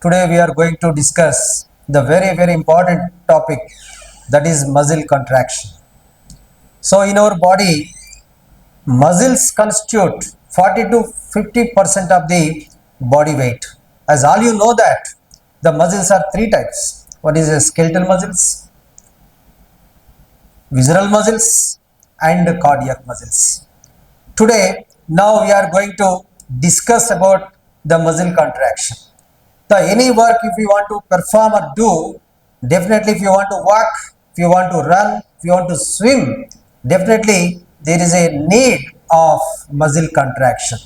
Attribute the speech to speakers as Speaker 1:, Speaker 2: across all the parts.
Speaker 1: Today we are going to discuss the very important topic, that is muscle contraction. So in our body, muscles constitute 40 to 50% of the body weight. As all you know that the muscles are three types. One is skeletal muscles, visceral muscles and cardiac muscles. Today, now we are going to discuss about the muscle contraction. So any work if you want to perform or do, definitely if you want to walk, if you want to run, if you want to swim, definitely there is a need of muscle contraction.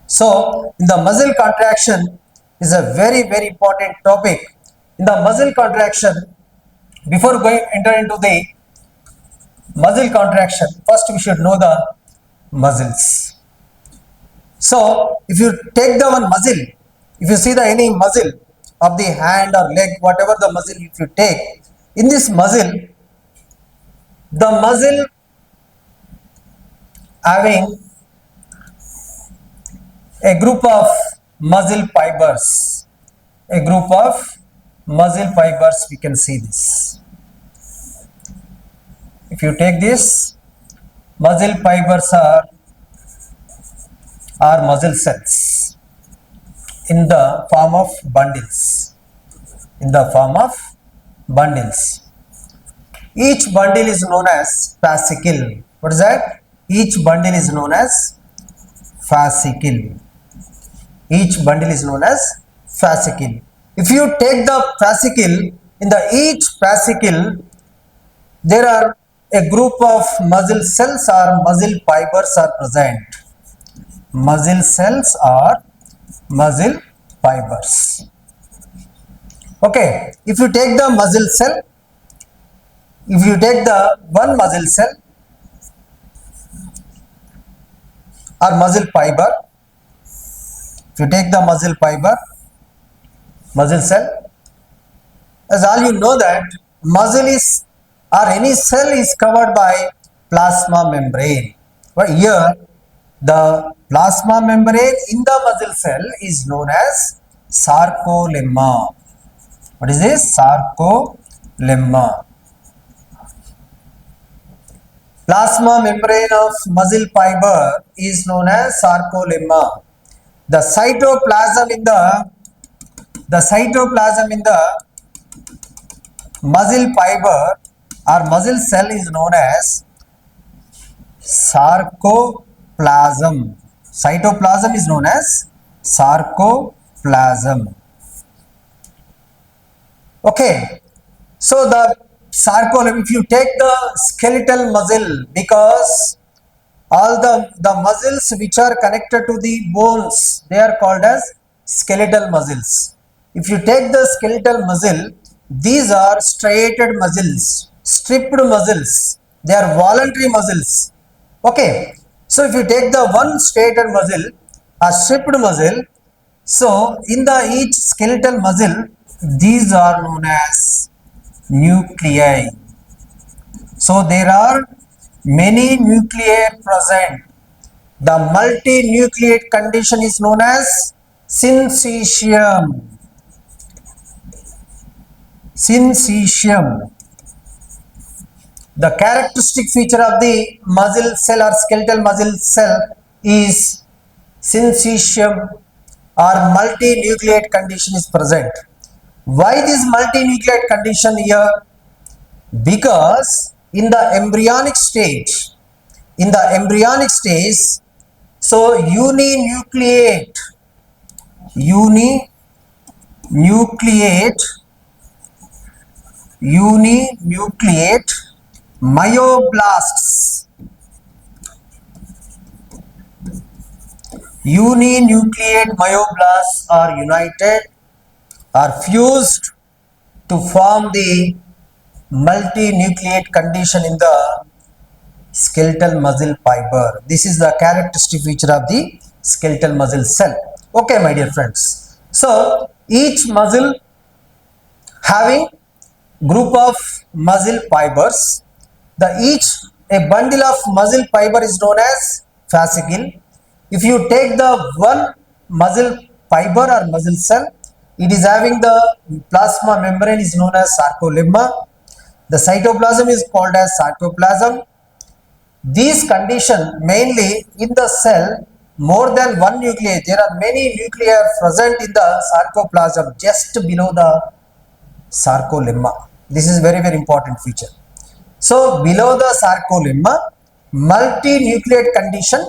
Speaker 1: So in the muscle contraction is a very important topic. In the muscle contraction, before going enter into the muscle contraction, first we should know the muscles. So if you take the one muscle, if you see the any muscle of the hand or leg, whatever the muscle if you take, in this muscle, the muscle having a group of muscle fibers, we can see this. If you take this, muscle fibers are muscle cells in the form of bundles. Each bundle is known as fascicle. What is that? Each bundle is known as fascicle. If you take the fascicle, in the each fascicle there are a group of muscle cells or muscle fibers are present. Muscle cells or muscle fibers. Okay, if you take the muscle cell, if you take the one muscle cell or muscle fiber, if you take the muscle cell, as all you know that muscle is or any cell is covered by plasma membrane. But here the plasma membrane in the muscle cell is known as sarcolemma. What is this? Sarcolemma. Plasma membrane of muscle fiber is known as sarcolemma. The cytoplasm in the muscle fiber or muscle cell is known as sarcoplasm. Cytoplasm is known as sarcoplasm. Okay, so the sarcolemma, if you take the skeletal muscle, because all the muscles which are connected to the bones, they are called as skeletal muscles. If you take the skeletal muscle, these are striated muscles, stripped muscles, they are voluntary muscles. Okay, so if you take the one striated muscle, a stripped muscle, so in the each skeletal muscle, these are known as nuclei. So there are many nuclei present. The multinucleate condition is known as syncytium. The characteristic feature of the muscle cell or skeletal muscle cell is syncytium or multinucleate condition is present. Why this multinucleate condition here? Because in the embryonic stage, so uninucleate myoblasts. Uninucleate myoblasts are united, are fused to form the multinucleate condition in the skeletal muscle fiber. This is the characteristic feature of the skeletal muscle cell. Okay, my dear friends. So each muscle having group of muscle fibers. A bundle of muscle fiber is known as fascicle. If you take the one muscle fiber or muscle cell, It is having the plasma membrane is known as sarcolemma. The cytoplasm is called as sarcoplasm. These conditions mainly in the cell more than one nuclei. There are many nuclei present in the sarcoplasm just below the sarcolemma. This is very important feature. So below the sarcolemma, multinucleate condition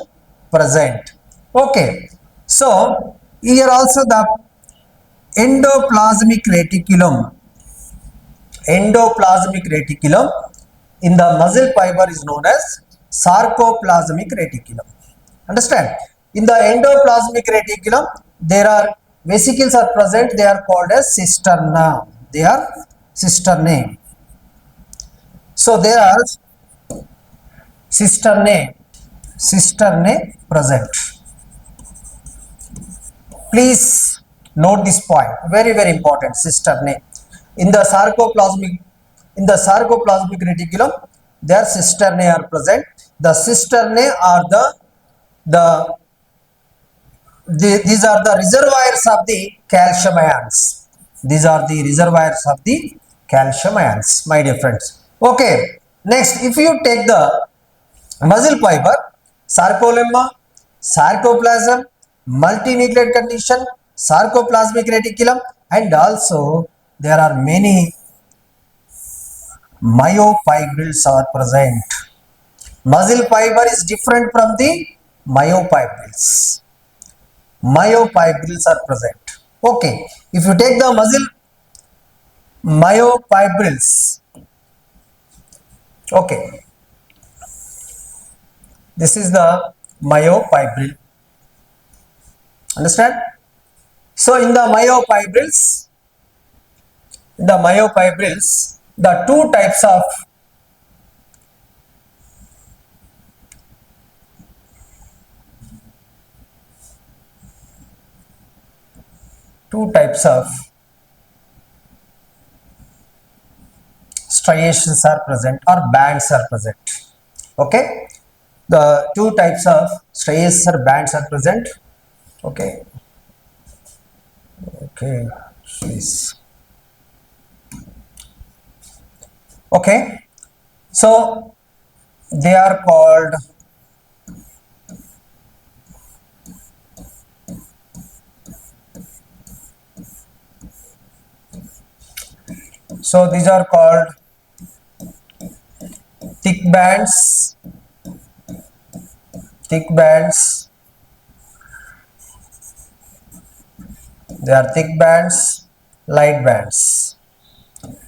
Speaker 1: present. Okay. So here also the endoplasmic reticulum in the muscle fiber is known as sarcoplasmic reticulum. Understand? In the endoplasmic reticulum, there are vesicles are present. They are called as cisterna. They are cisternae. So there are cisternae present. Please note this point. Very important. Cisternae. In the sarcoplasmic reticulum, their cisternae are present. The cisternae are these are the reservoirs of the calcium ions. These are the reservoirs of the calcium ions, my dear friends. Okay. Next, if you take the muscle fiber, sarcolemma, sarcoplasm, multinucleate condition, sarcoplasmic reticulum, and also there are many myofibrils are present. Muscle fiber is different from the myofibrils. Myofibrils are present. Okay, if you take the muscle myofibrils, okay, this is the myofibril. Understand? So in the myofibrils, the two types of striations are present or bands are present. Okay, the two types of striations or bands are present. Okay, please. Okay, so they are called these are called thick bands, they are thick bands, light bands,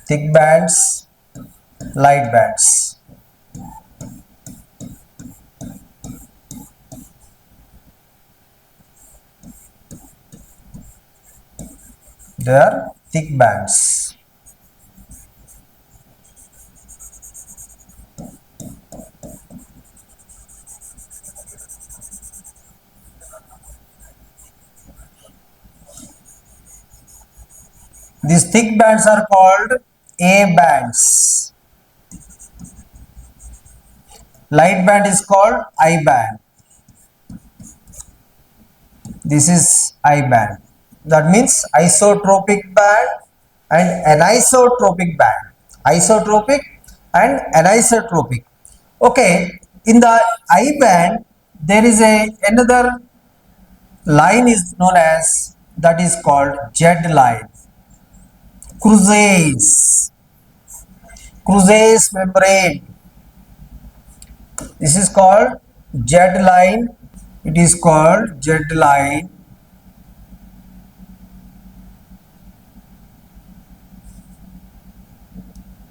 Speaker 1: thick bands, light bands. They are thick bands. These thick bands are called A bands. Light band is called I band. This is I band. That means isotropic band and anisotropic band. Isotropic and anisotropic. Okay, in the I band there is another line is known as, that is called Z line. Cruzace membrane. This is called Z line. It is called Z line.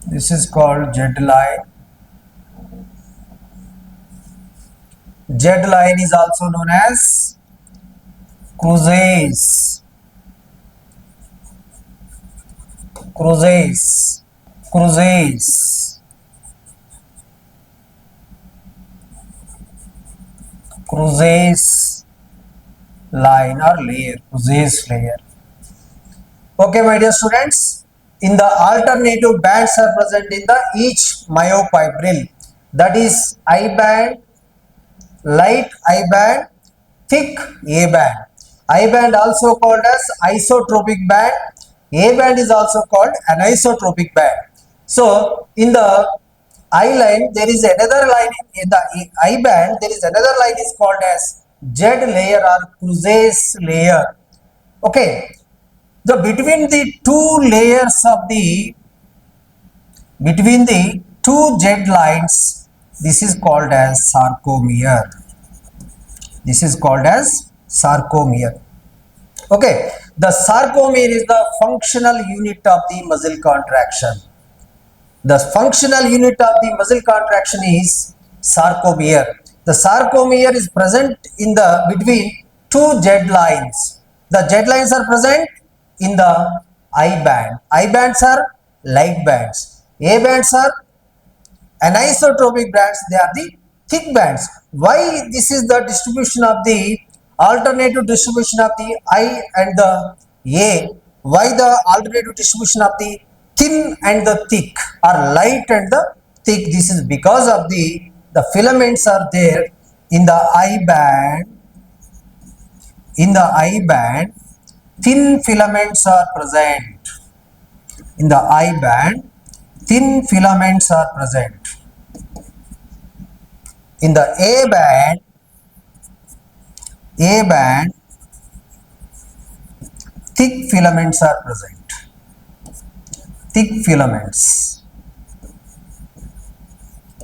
Speaker 1: This is called Z line. Z line is also known as cruzace. Cruzace line or layer, cruzace layer. Okay, my dear students, in the alternative bands are present in the each myofibril, that is I band, light I band, thick A band. I band also called as isotropic band. A band is also called anisotropic band. So in the I line there is another line in the I band, there is another line is called as Z layer or Crouzes layer. Okay, the between the two layers of the between the two Z lines, this is called as sarcomere. This is called as sarcomere. Okay, the sarcomere is the functional unit of the muscle contraction. The functional unit of the muscle contraction is sarcomere. The sarcomere is present in the between two Z lines. The Z lines are present in the I band. I bands are light bands. A bands are anisotropic bands, they are the thick bands. Why this is the distribution of the alternative distribution of the I and the A? Why the alternative distribution of the thin and the thick or light and the thick? This is because of the filaments are there in the I band. In the I band, thin filaments are present. In the I band, thin filaments are present. In the A band, thick filaments are present. Thick filaments.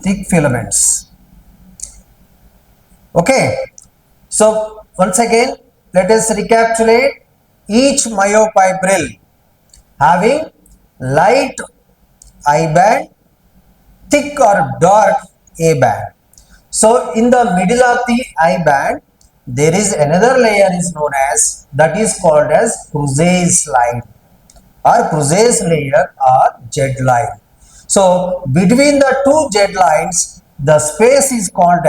Speaker 1: Thick filaments. Okay. So once again, let us recapitulate. Each myofibril having light I band, thick or dark A band. So in the middle of the I band, there is another layer is known as, that is called as Crouzes line or Crouzes layer or Z line. So between the two Z lines, the space is called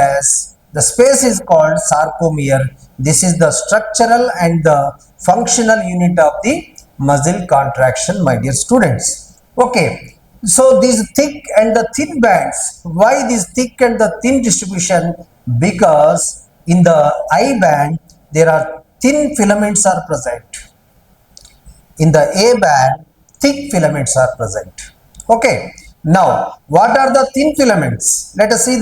Speaker 1: sarcomere. This is the structural and the functional unit of the muscle contraction, my dear students. Okay. So these thick and the thin bands, why this thick and the thin distribution? Because in the I band, there are thin filaments are present. In the A band, thick filaments are present. Okay. Now, what are the thin filaments? Let us see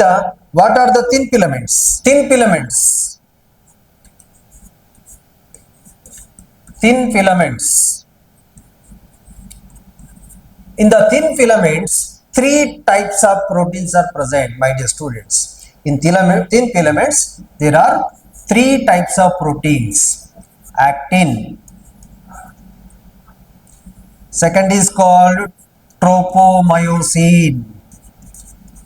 Speaker 1: what are the thin filaments. Thin filaments. Thin filaments. In the thin filaments, three types of proteins are present, my dear students. In thin filaments, there are three types of proteins. Actin. Second is called tropomyosin.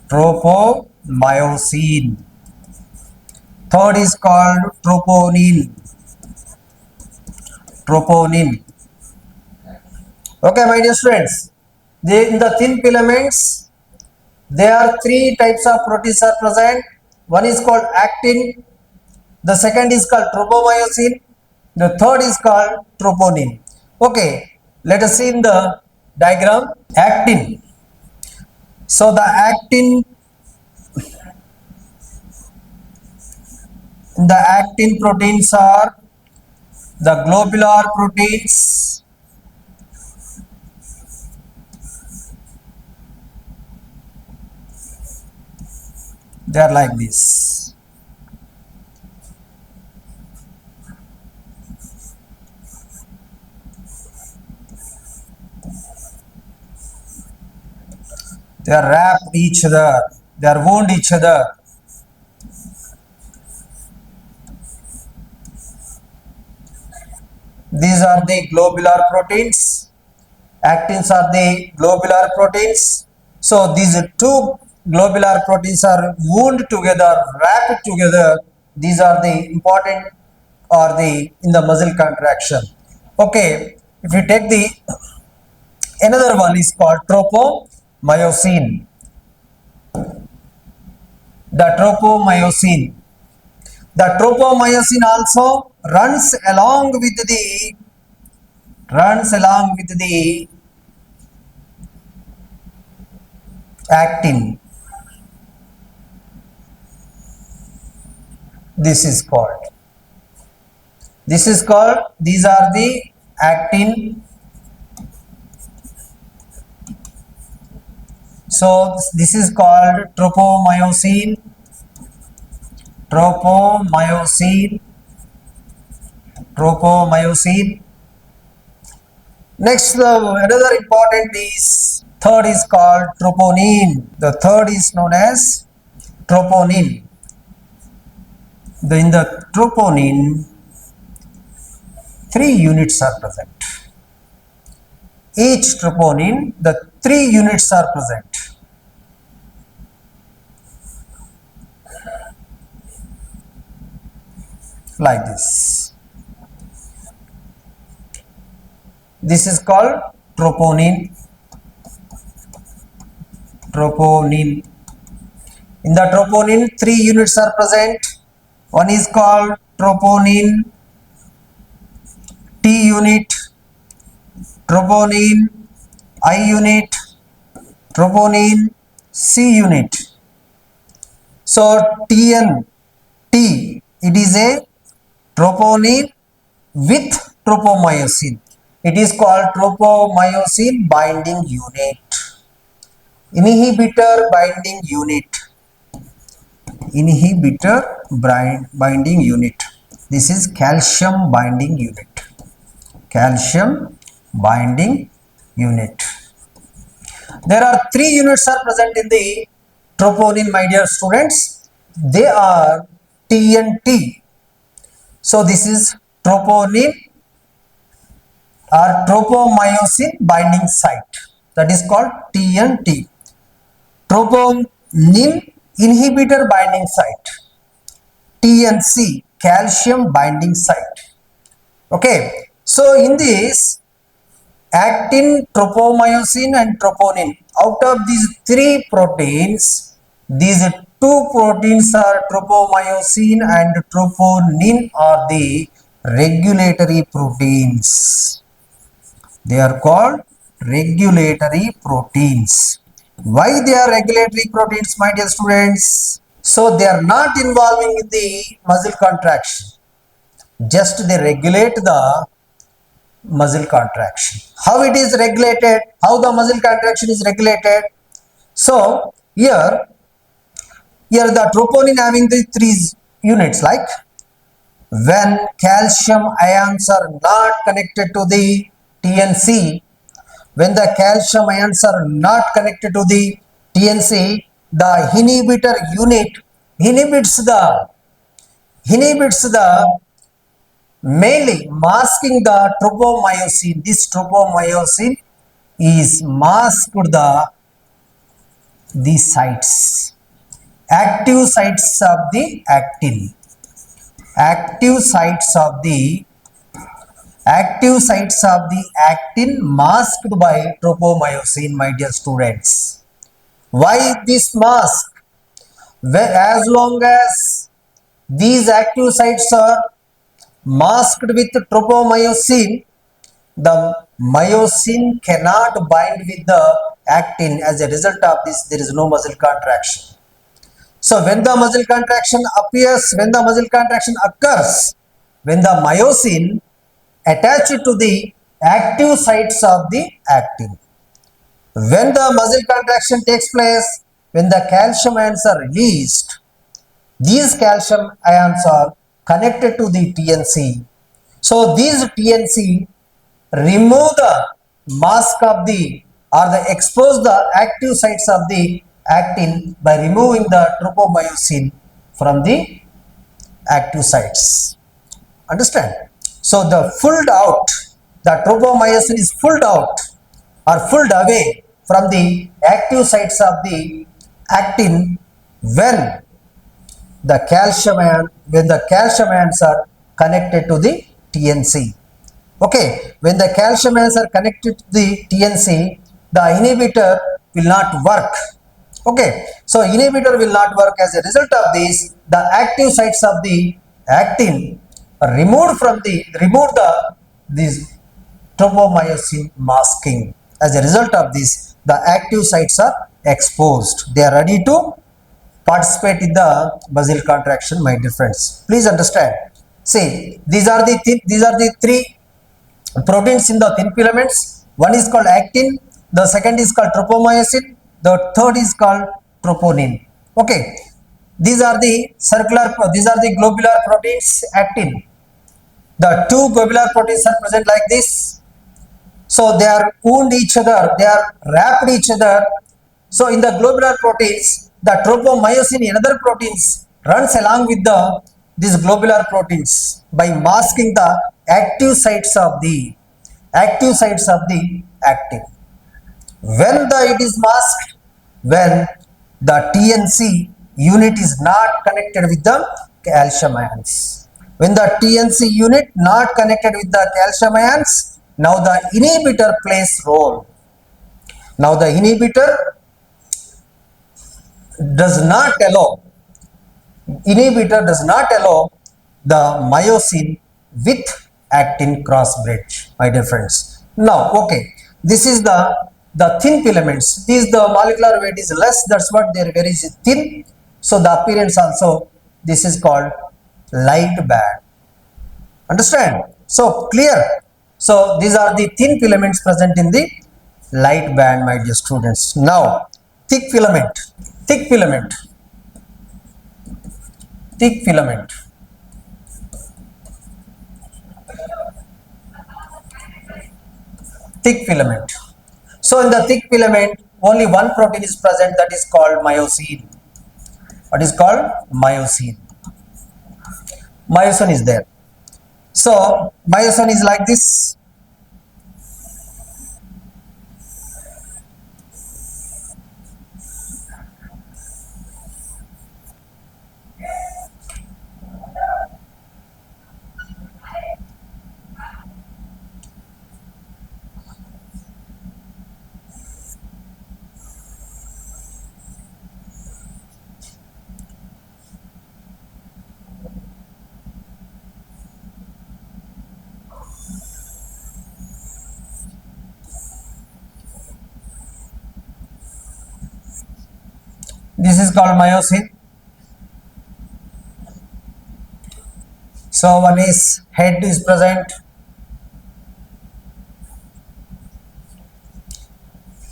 Speaker 1: Tropomyosin. Third is called troponin. Troponin. Okay, my dear students. In the thin filaments, there are three types of proteins are present. One is called actin. The second is called tropomyosin. The third is called troponin. Okay, let us see in the diagram. Actin. So the actin proteins are the globular proteins. They are like this. They are wrapped each other. They are wound each other. These are the globular proteins. Actins are the globular proteins. So these two globular proteins are wound together, wrapped together. These are the important or the in the muscle contraction. Okay, if you take the another one is called tropomyosin. The tropomyosin. The tropomyosin also runs along with the actin. This is called. This is called, these are the actin. So this is called tropomyosin, tropomyosin, tropomyosin. Next, another important is, third is called troponin. The third is known as troponin. In the troponin, 3 units are present. Each troponin, the 3 units are present. Like this. This is called troponin. Troponin. In the troponin, 3 units are present. One is called troponin T unit, troponin I unit, troponin C unit. So TNT, it is a troponin with tropomyosin. It is called tropomyosin binding unit. Inhibitor binding unit. Inhibitor binding unit. This is calcium binding unit. Calcium binding unit. There are 3 units are present in the troponin, my dear students. They are T and T. So this is troponin or tropomyosin binding site. That is called T and T. Troponin inhibitor binding site. T and C, calcium binding site. Okay. So in this actin, tropomyosin and troponin, out of these 3 proteins, these 2 proteins are tropomyosin and troponin are the regulatory proteins. They are called regulatory proteins. Why they are regulatory proteins, my dear students? So they are not involving in the muscle contraction. Just they regulate the muscle contraction. How it is regulated? How the muscle contraction is regulated? So here the troponin having the 3 units, like when calcium ions are not connected to the TNC, when the calcium ions are not connected to the TNC, the inhibitor unit inhibits the mainly masking the tropomyosin. This tropomyosin is masked the sites, active sites of the actin, active sites of the actin masked by tropomyosin, my dear students. Why this mask? As long as these active sites are masked with tropomyosin, the myosin cannot bind with the actin. As a result of this, there is no muscle contraction. So when the muscle contraction appears, when the muscle contraction occurs, when the myosin attached to the active sites of the actin. When the muscle contraction takes place, when the calcium ions are released, these calcium ions are connected to the TNC. So these TNC remove the mask of the expose the active sites of the actin by removing the tropomyosin from the active sites. Understand? So the tropomyosin is pulled out or pulled away from the active sites of the actin when the calcium ions are connected to the TNC. Okay, when the calcium ions are connected to the TNC, the inhibitor will not work. Okay, so inhibitor will not work. As a result of this, the active sites of the actin are removed this tropomyosin masking. As a result of this, the active sites are exposed. They are ready to participate in the muscle contraction, my dear friends. Please understand. See, these are the three proteins in the thin filaments. One is called actin, the second is called tropomyosin, the third is called troponin. Okay, these are the these are the globular proteins. Actin, the two globular proteins are present like this. So they are wound each other, they are wrapped each other. So in the globular proteins, the tropomyosin, another proteins, runs along with the these globular proteins by masking the active sites of the actin. When the it is masked, when the TNC unit is not connected with the calcium ions. When the TNC unit not connected with the calcium ions, now the inhibitor plays role. Now the inhibitor does not allow the myosin with actin cross bridge, my dear friends. Now, okay, this is the thin filaments. These the molecular weight is less, that's what they are very thin. So the appearance also, this is called light band. Understand? So clear. So these are the thin filaments present in the light band, my dear students. Now thick filament, thick filament, thick filament. Thick filament. So in the thick filament, only one protein is present, that is called myosin. What is called myosin? Myosin is there. So myosin is like this. This is called myosin. So one is head is present,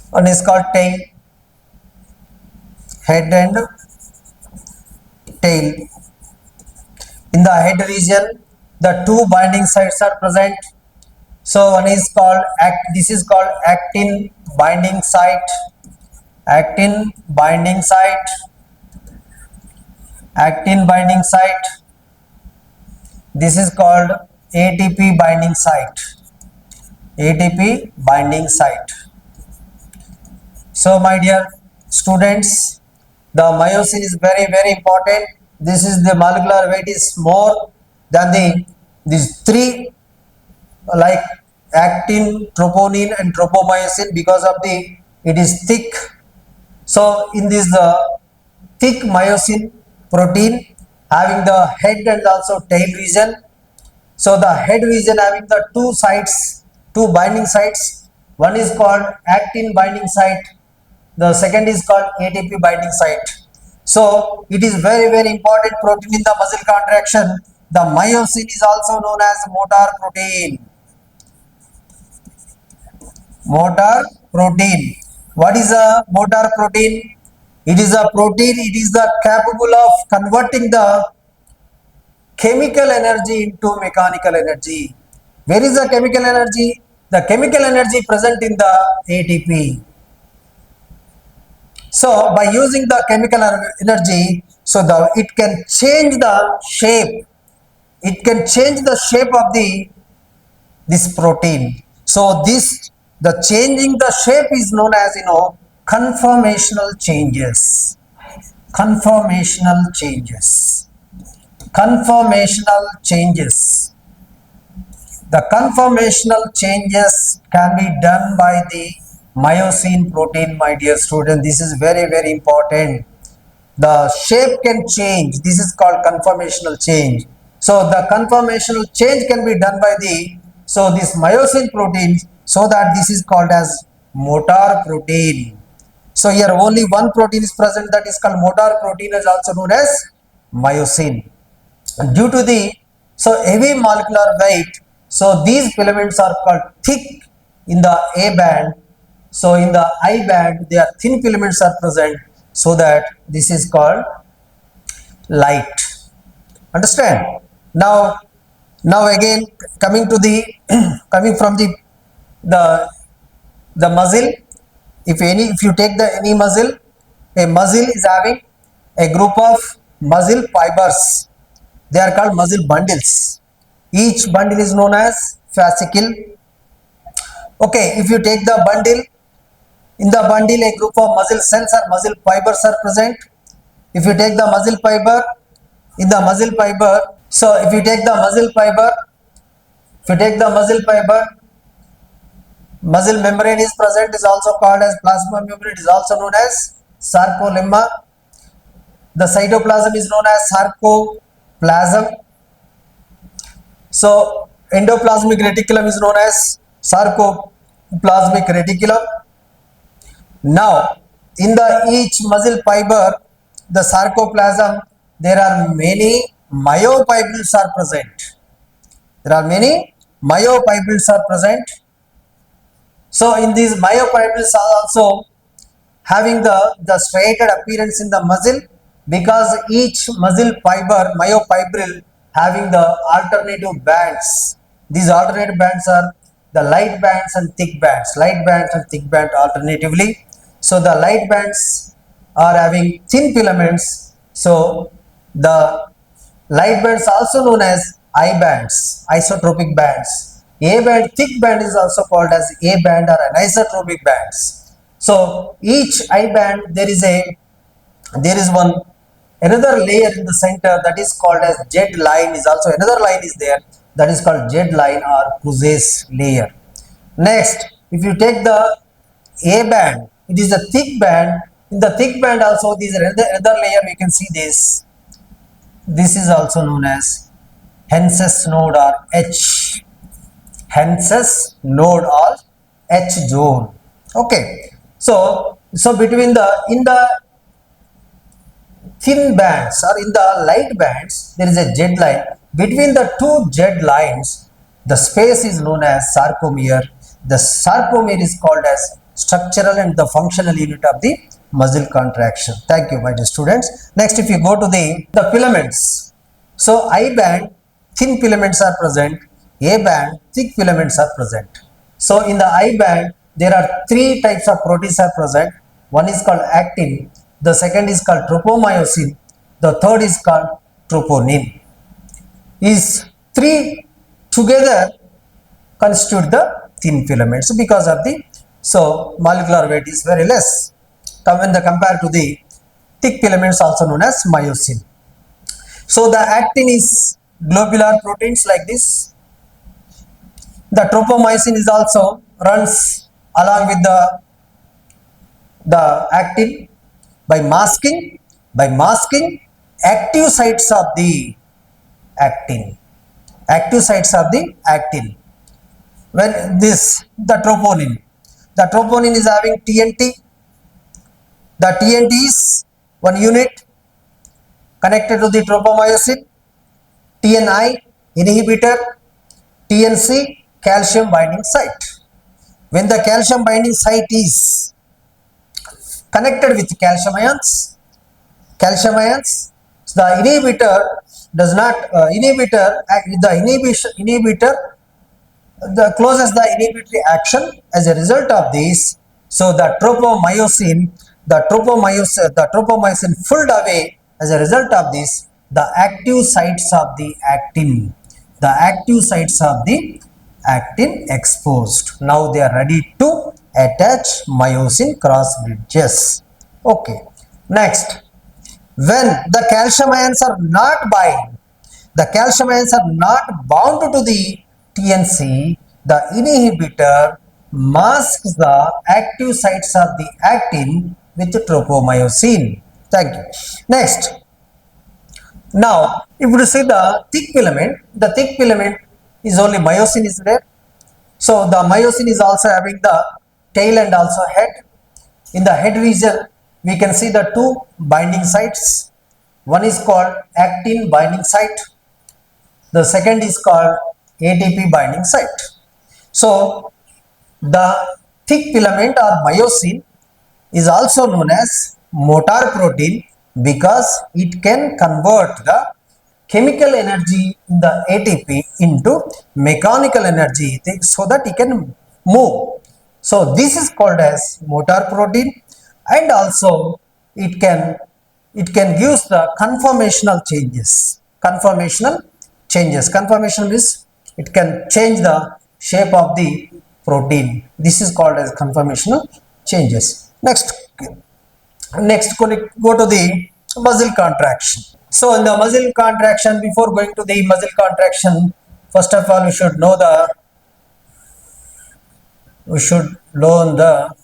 Speaker 1: one is called tail, head and tail. In the head region, the two binding sites are present. So one is called this is called actin binding site, actin binding site, actin binding site. This is called ATP binding site, ATP binding site. So my dear students, the myosin is very important. This is the molecular weight is more than these three, like actin, troponin and tropomyosin, because of it is thick. So in this thick myosin protein having the head and also tail region. So the head region having the two sites, two binding sites. One is called actin binding site, the second is called ATP binding site. So it is very important protein in the muscle contraction. The myosin is also known as motor protein. Motor protein. What is a motor protein? It is a protein, it is the capable of converting the chemical energy into mechanical energy. Where is the chemical energy? The chemical energy present in the ATP. So by using the chemical energy, so it can change the shape. It can change the shape of this protein. So the changing the shape is known as conformational changes. Conformational changes. Conformational changes. The conformational changes can be done by the myosin protein, my dear student. This is very important. The shape can change. This is called conformational change. So the conformational change can be done by this myosin protein. So that this is called as motor protein. So here only one protein is present, that is called motor protein, is also known as myosin. Due to the So heavy molecular weight. So these filaments are called thick in the A band. So in the I band, they are thin filaments are present. So that this is called light. Understand? Now again coming to the coming from the the muscle. If you take the any muscle, a muscle is having a group of muscle fibers. They are called muscle bundles. Each bundle is known as fascicle. Okay, if you take the bundle, in the bundle a group of muscle cells or muscle fibers are present. If you take the muscle fiber, in the muscle fiber, so if you take the muscle fiber, if you take the muscle fiber, muscle membrane is present, is also called as plasma membrane, is also known as sarcolemma. The cytoplasm is known as sarcoplasm. So endoplasmic reticulum is known as sarcoplasmic reticulum. Now in the each muscle fiber, the sarcoplasm, there are many myofibrils are present. There are many myofibrils are present. So in these myofibrils are also having the striated appearance in the muscle, because each muscle fiber, myofibril, having the alternative bands. These alternative bands are the light bands and thick bands. Light bands and thick band alternatively. So the light bands are having thin filaments. So the light bands also known as I bands, isotropic bands. A band, thick band is also called as A band or anisotropic bands. So each I band, there is one another layer in the center, that is called as Z line. Is also another line is there, that is called Z line or Cousins layer. Next, if you take the A band, it is a thick band. In the thick band also, these are another layer. We can see this. This is also known as Hense's node or H. Hense's node or H zone. Okay. So between in the thin bands or in the light bands, there is a Z line. Between the two Z lines, the space is known as sarcomere. The sarcomere is called as structural and the functional unit of the muscle contraction. Thank you, my dear students. Next, if you go to the filaments. So I band, thin filaments are present. A band, thick filaments are present. So in the I band, there are three types of proteins are present. One is called actin, the second is called tropomyosin, the third is called troponin. Is three together constitute the thin filaments because of the molecular weight is very less when compared to the thick filaments also known as myosin. So the actin is globular proteins like this. The tropomyosin is also runs along with the actin by masking active sites of the actin. When the troponin is having TNT. The TNT is one unit connected to the tropomyosin. TNI inhibitor, TNC calcium binding site. When the calcium binding site is connected with calcium ions, so the inhibitor does not the closes the inhibitory action. As a result of this, so the tropomyosin pulled away. As a result of this, the active sites of the actin exposed. Now they are ready to attach myosin cross bridges. Okay. Next, when the calcium ions are not bound to the TNC, the inhibitor masks the active sites of the actin with tropomyosin. Thank you. Next, now if you see the thick filament is only myosin is there. So the myosin is also having the tail and also head. In the head region, we can see the two binding sites. One is called actin binding site. The second is called ATP binding site. So the thick filament or myosin is also known as motor protein because it can convert the chemical energy in the ATP into mechanical energy so that it can move. So this is called as motor protein, and also it can give the conformational changes. Conformation means it can change the shape of the protein. This is called as conformational changes. Next go to the muscle contraction. So in the muscle contraction, before going to the muscle contraction, first of all we should learn the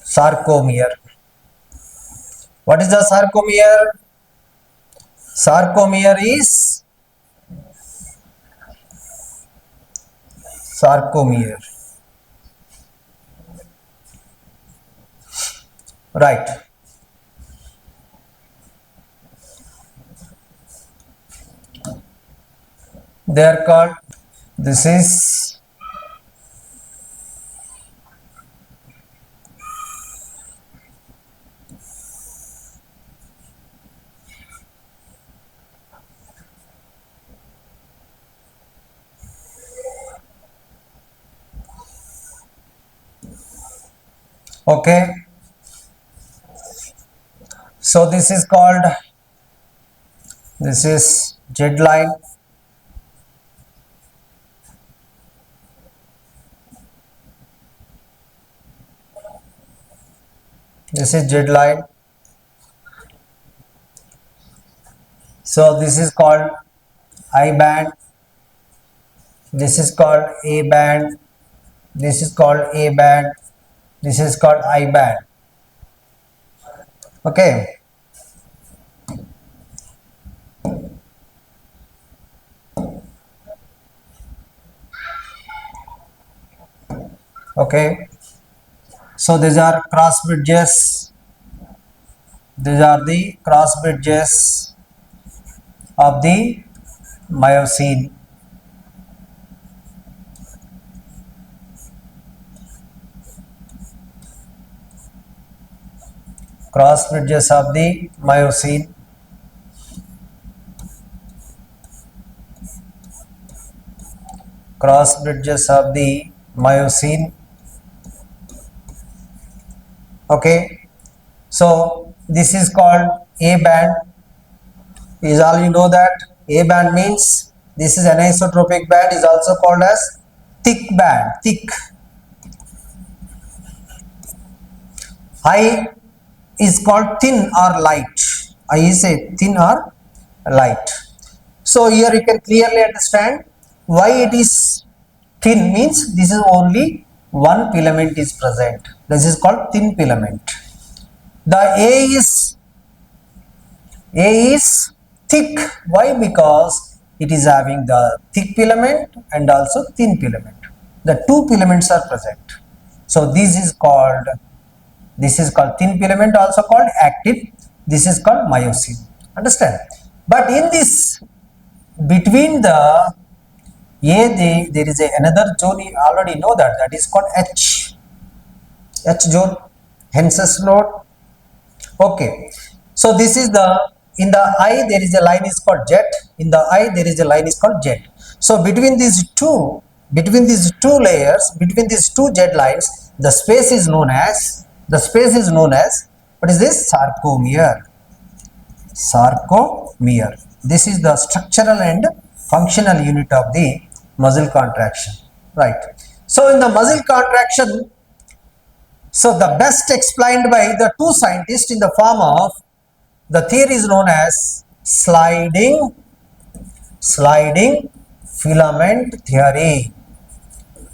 Speaker 1: sarcomere. What is the sarcomere? Sarcomere. Right. They are called, this is okay. So this is called, this is Z line. This is Z line. So this is called I band. This is called A band. This is called A band. This is called I band. Okay. Okay. So these are cross bridges. These are the cross bridges of the myosin. Cross bridges of the myosin. Cross bridges of the myosin. Okay. So this is called A band. Is all you know that A band means this is anisotropic band, is also called as thick band. Thick. I is called thin or light. I is a thin or light. So here you can clearly understand why it is thin, means this is only one filament is present. This is called thin filament. The A is thick. Why? Because it is having the thick filament and also thin filament. The two filaments are present. So this is called thin filament, also called actin. This is called myosin. Understand? But in this, between the A, there is another zone. You already know that is called H zone, Hensel's node. Okay. So this is in the I there is a line is called Z. In the I there is a line is called Z. So between these two layers, between these two Z lines, the space is known as what is this? Sarcomere. Sarcomere. This is the structural and functional unit of the muscle contraction. Right. So in the muscle contraction, so the best explained by the two scientists in the form of the theory is known as sliding filament theory.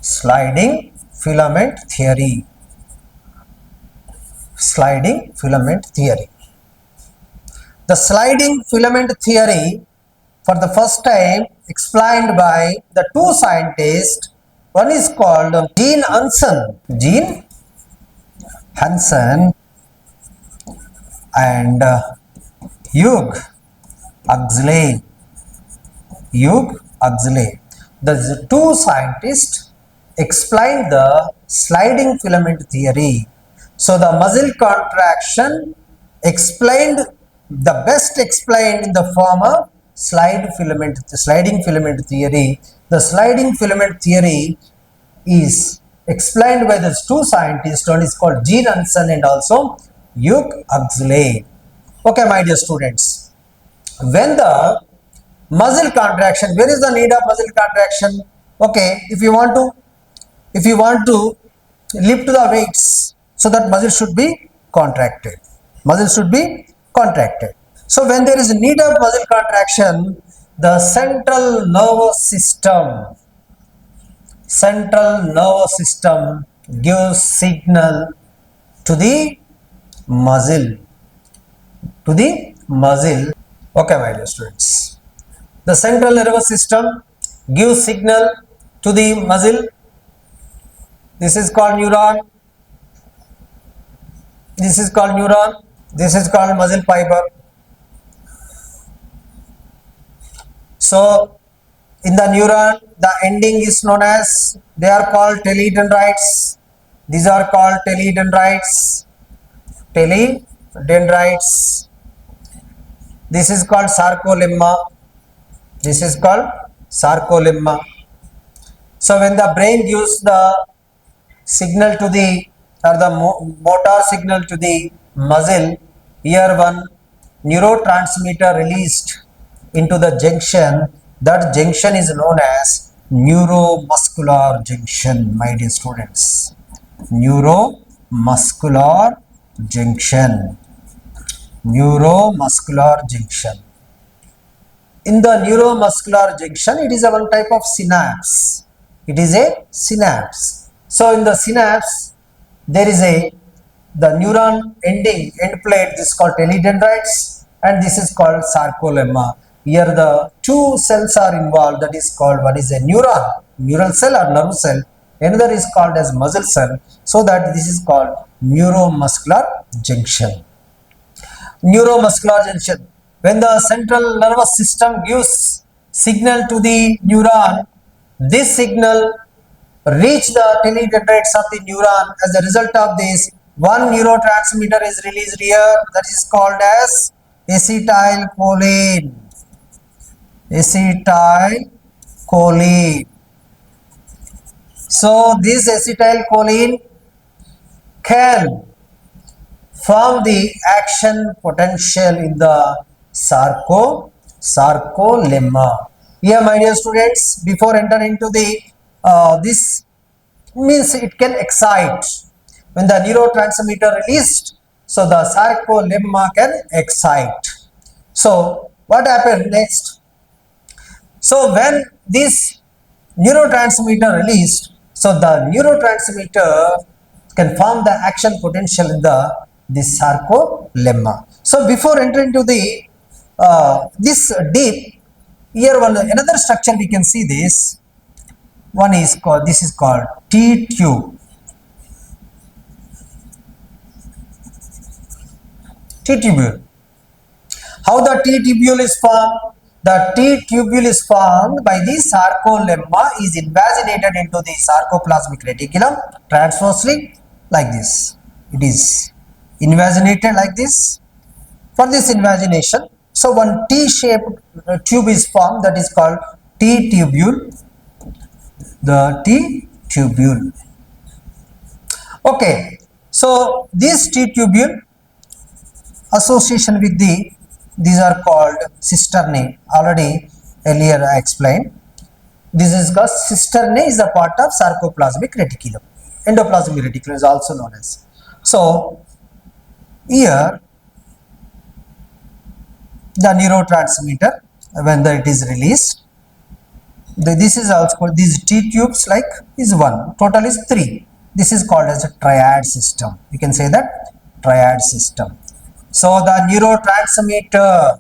Speaker 1: Sliding filament theory. The sliding filament theory, for the first time explained by the two scientists. One is called Gene Hansen and Hugh Huxley. Hugh Huxley. The two scientists explained the sliding filament theory. So the muscle contraction explained, the best explained in the form of sliding filament theory. The sliding filament theory is explained by these two scientists. One is called Gene Hansen and also Hugh Huxley. Okay, my dear students, when the muscle contraction, where is the need of muscle contraction? Okay, if you want to lift the weights, so that muscle should be contracted. Muscle should be contracted. So when there is a need of muscle contraction, the central nervous system gives signal to the muscle. Okay, my dear students. The central nervous system gives signal to the muscle. This is called neuron. This is called muscle fiber. So in the neuron, the ending is known as, they are called telodendrites. These are called telodendrites. This is called sarcolemma. So when the brain gives the signal to the, or the motor signal to the muscle, here one neurotransmitter released into the junction. That junction is known as neuromuscular junction, my dear students. Neuromuscular junction. In the neuromuscular junction, it is a one type of synapse. So in the synapse, there is the neuron end plate. This is called telodendrites, and this is called sarcolemma. Here the two cells are involved. That is called, one is a neural cell or nerve cell. Another is called as muscle cell. So that this is called neuromuscular junction. When the central nervous system gives signal to the neuron, this signal reach the telodendrites of the neuron. As a result of this, one neurotransmitter is released here, that is called as acetylcholine. So this acetylcholine can form the action potential in the sarcolemma. Here, my dear students, before entering into the this means it can excite. When the neurotransmitter released, so the sarcolemma can excite. So what happened next? So when this neurotransmitter released, so the neurotransmitter can form the action potential in the sarcolemma. So before entering into the this deep, here another structure we can see this. One is called, this is called T-tube. T-tubule. How the T-tubule is formed? The T-tubule is formed by the sarcolemma, is invaginated into the sarcoplasmic reticulum transversely like this. It is invaginated like this. For this invagination, so one T-shaped tube is formed, that is called T-tubule. The T-tubule. Okay, so this T-tubule association with these are called cisternae. Already earlier I explained. This is called cisternae, is a part of sarcoplasmic reticulum. Endoplasmic reticulum is also known as. So here the neurotransmitter, when it is released, this is also called, these T tubes like is one, total is 3. This is called as a triad system. You can say that triad system. So the neurotransmitter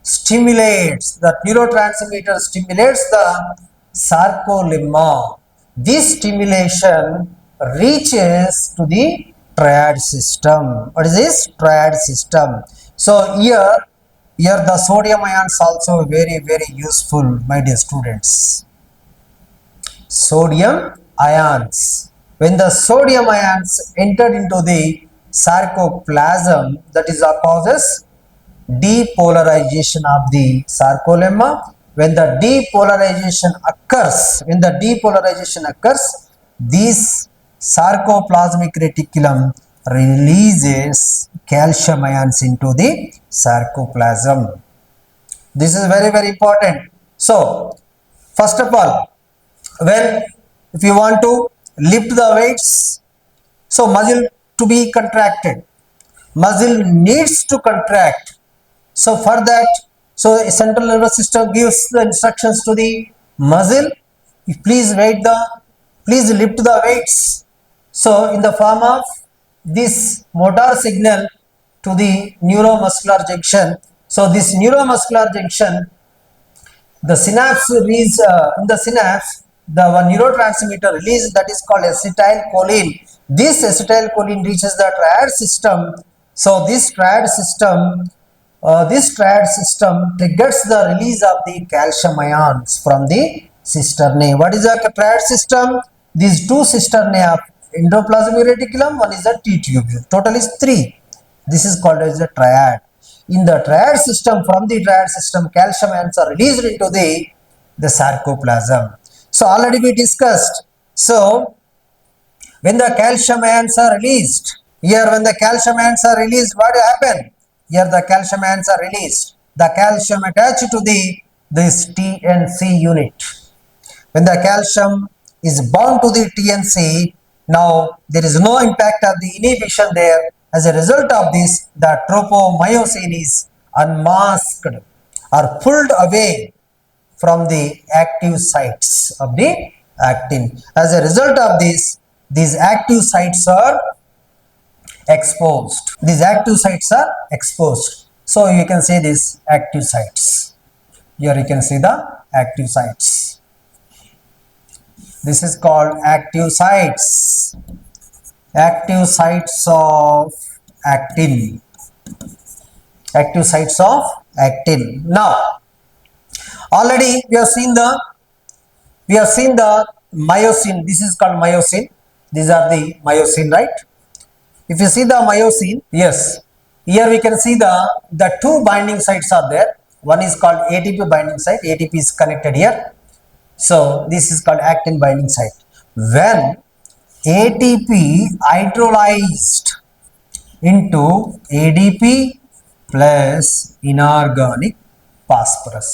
Speaker 1: stimulates the sarcolemma. This stimulation reaches to the triad system. What is this? Triad system. So here the sodium ions also very useful, my dear students. Sodium ions. When the sodium ions entered into the sarcoplasm, that is causes depolarization of the sarcolemma. When the depolarization occurs, this sarcoplasmic reticulum releases calcium ions into the sarcoplasm. This is very important. So, first of all, when if you want to lift the weights, so muscle to be contracted, muscle needs to contract. So for that, so central nervous system gives the instructions to the muscle, please lift the weights. So in the form of this motor signal to the neuromuscular junction. So this neuromuscular junction, the synapse release in the synapse, the one neurotransmitter release, that is called acetylcholine. This acetylcholine reaches the triad system. So this triad system triggers the release of the calcium ions from the cisternae. What is a triad system? These two cisternae of endoplasmic reticulum, one is a T tubule. Total is 3. This is called as a triad. In the triad system, from the triad system, calcium ions are released into the sarcoplasm. So already we discussed. So when the calcium ions are released, when the calcium ions are released, what will happen? Here the calcium ions are released. The calcium attached to this TNC unit. When the calcium is bound to the TNC, now there is no impact of the inhibition there. As a result of this, the tropomyosin is unmasked or pulled away from the active sites of the actin. As a result of this, these active sites are exposed. These active sites are exposed. So you can see these active sites. Here you can see the active sites. This is called active sites. Active sites of actin. Active sites of actin. Now, already we have seen the myosin. This is called myosin. These are the myosin, right? If you see the myosin, yes, here we can see the two binding sites are there. One is called ATP binding site. ATP is connected here. So this is called actin binding site. When ATP hydrolyzed into ADP plus inorganic phosphate.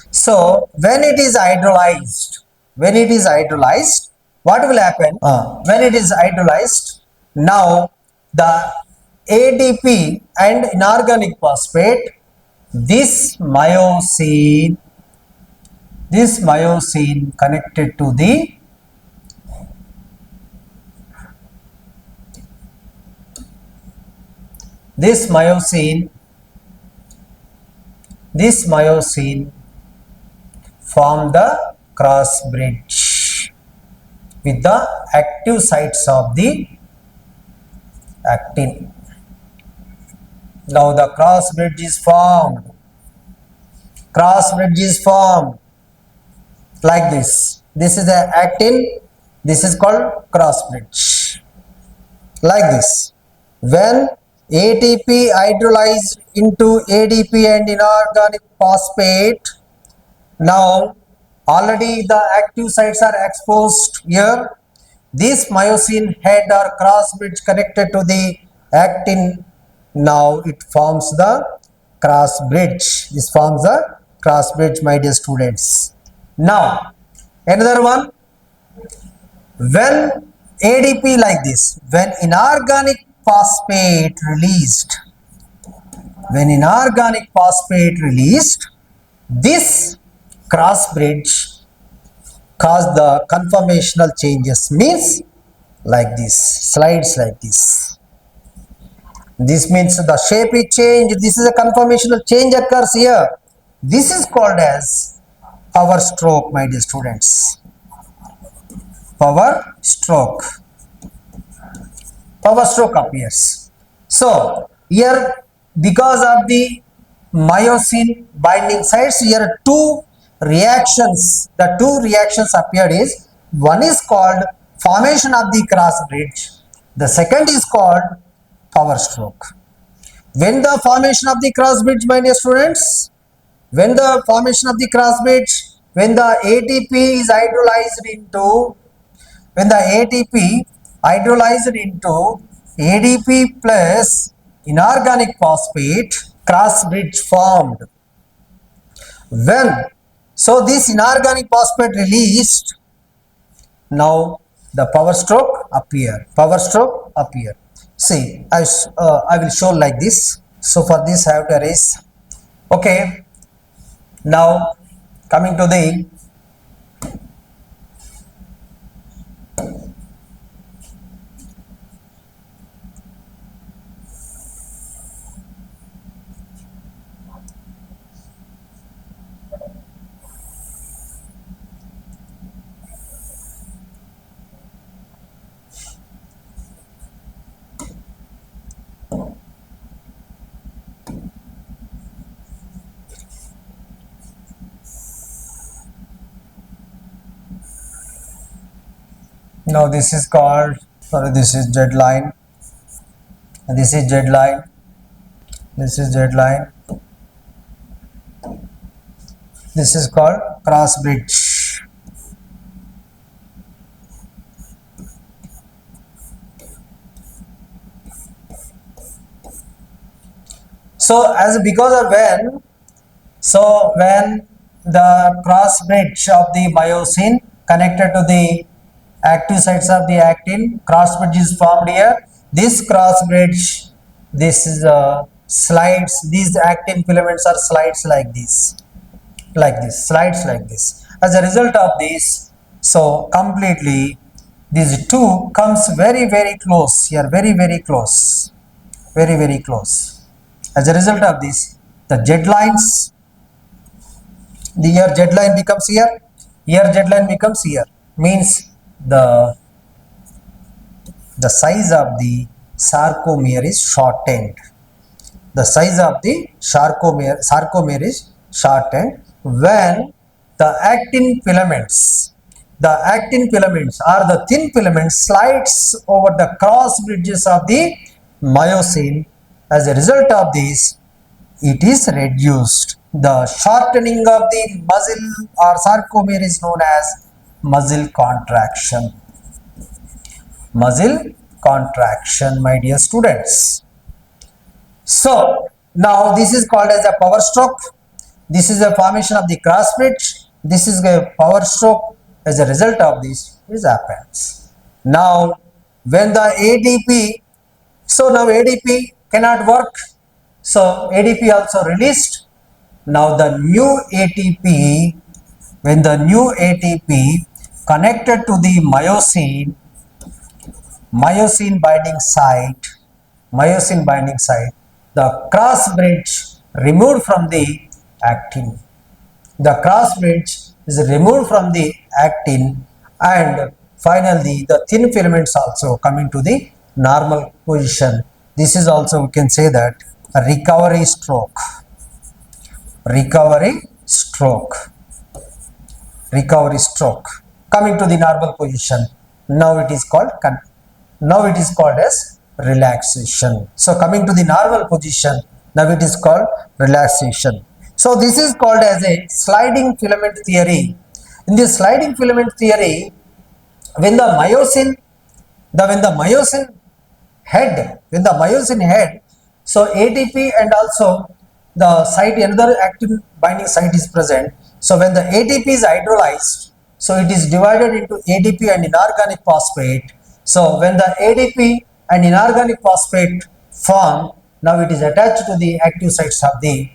Speaker 1: So when it is hydrolyzed, what will happen? When it is hydrolyzed, now the ADP and inorganic phosphate, this myosin connected to the this myosin form the cross bridge with the active sites of the actin. Now the cross bridge is formed. Like this. This is the actin. This is called cross bridge. Like this. When ATP hydrolyzed into ADP and inorganic phosphate, now already the active sites are exposed here. This myosin head or cross bridge connected to the actin, now it forms the cross bridge. This forms the cross bridge, my dear students. Now another one, when ADP like this, when inorganic phosphate released, this cross bridge cause the conformational changes, means like this, slides like this. This means the shape is changed. This is a conformational change occurs here. This is called as power stroke, my dear students. Power stroke. power stroke appears. So here, because of the myosin binding sites, here the two reactions appeared is, one is called formation of the cross bridge, the second is called power stroke. When the formation of the cross bridge, my dear students, when the formation of the cross bridge, when the ATP is hydrolyzed into, when the ATP hydrolyzed into ADP plus inorganic phosphate, cross bridge formed. When, so this inorganic phosphate released, now the power stroke appear. Power stroke appear. See, I will show like this. So for this I have to erase. Okay. Now coming to the now this is called, sorry, this is Z line, this is Z line, this is Z line, this is called cross bridge. So as because of when, so when the cross bridge of the myosin connected to the active sites of the actin, cross bridge is formed here. This cross bridge, this is slides, these actin filaments are slides like this, slides like this. As a result of this, so completely these two comes very close here, very close, very close. As a result of this, the Z lines, the here Z line becomes here Z line becomes here, means the size of the sarcomere is shortened. The size of the sarcomere is shortened when the actin filaments are the thin filaments slides over the cross bridges of the myosin. As a result of this, it is reduced. The shortening of the muscle or sarcomere is known as muscle contraction. Muscle contraction, my dear students. So now this is called as a power stroke. This is a formation of the cross bridge. This is a power stroke. As a result of this happens. Now when the ADP, so now ADP cannot work, so ADP also released. Now the new ATP, when the new ATP connected to the myosin binding site, the cross bridge removed from the actin. The cross bridge is removed from the actin, and finally the thin filaments also coming to the normal position. This is also, we can say that, a recovery stroke. Recovery stroke coming to the normal position. Now it is called as relaxation. So coming to the normal position, now it is called relaxation. So this is called as a sliding filament theory. In this sliding filament theory, when the myosin head, so ATP and also the site, another active binding site is present. So when the ATP is hydrolyzed, so it is divided into ADP and inorganic phosphate. So when the ADP and inorganic phosphate form, now it is attached to the active sites of the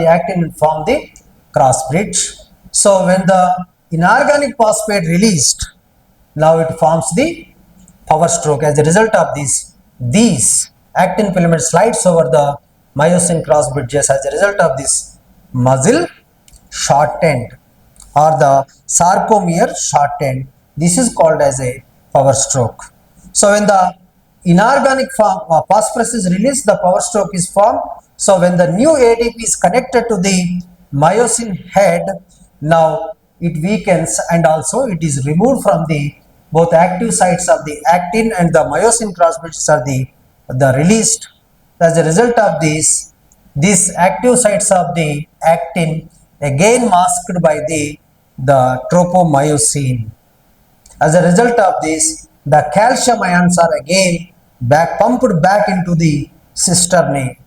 Speaker 1: actin and form the cross bridge. So when the inorganic phosphate released, now it forms the power stroke. As a result of this, these actin filament slides over the myosin cross bridges. As a result of this, muscle shortened or the sarcomere shortened. This is called as a power stroke. So when the inorganic form phosphorus is released, the power stroke is formed. So when the new ATP is connected to the myosin head, now it weakens and also it is removed from the both active sites of the actin and the myosin cross bridges are the released. As a result of this, these active sites of the actin again masked by the tropomyosin. As a result of this, the calcium ions are again pumped back into the cisternae.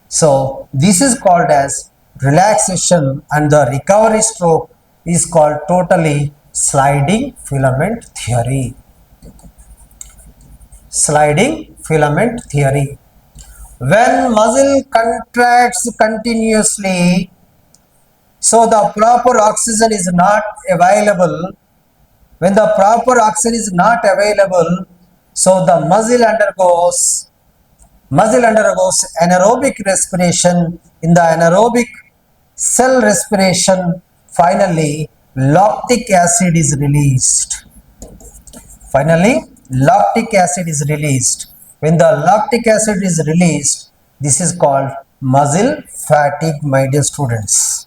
Speaker 1: So this is called as relaxation, and the recovery stroke is called totally sliding filament theory. Sliding filament theory. When muscle contracts continuously, so the proper oxygen is not available. When the proper oxygen is not available, so the muscle undergoes anaerobic respiration. In the anaerobic cell respiration, finally lactic acid is released. When the lactic acid is released, this is called muscle fatigue, my dear students.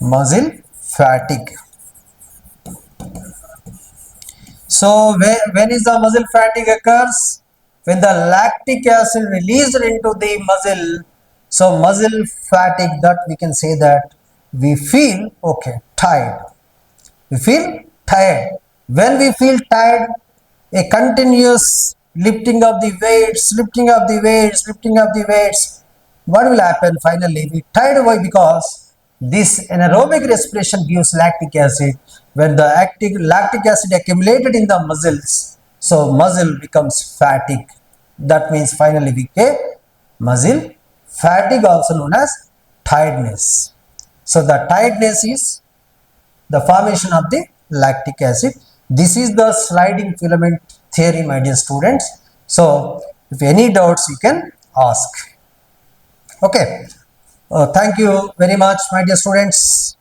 Speaker 1: Muscle fatigue. So when is the muscle fatigue occurs? When the lactic acid released into the muscle. So muscle fatigue, that we can say that we feel tired. We feel tired. When we feel tired, a continuous lifting of the weights, what will happen? Finally, we tired. Why? Because this anaerobic respiration gives lactic acid. When the lactic acid accumulated in the muscles, so muscle becomes fatigue. That means finally we get muscle fatigue, also known as tiredness. So the tiredness is the formation of the lactic acid. This is the sliding filament theory, my dear students. So if any doubts, you can ask. Okay. Thank you very much, my dear students.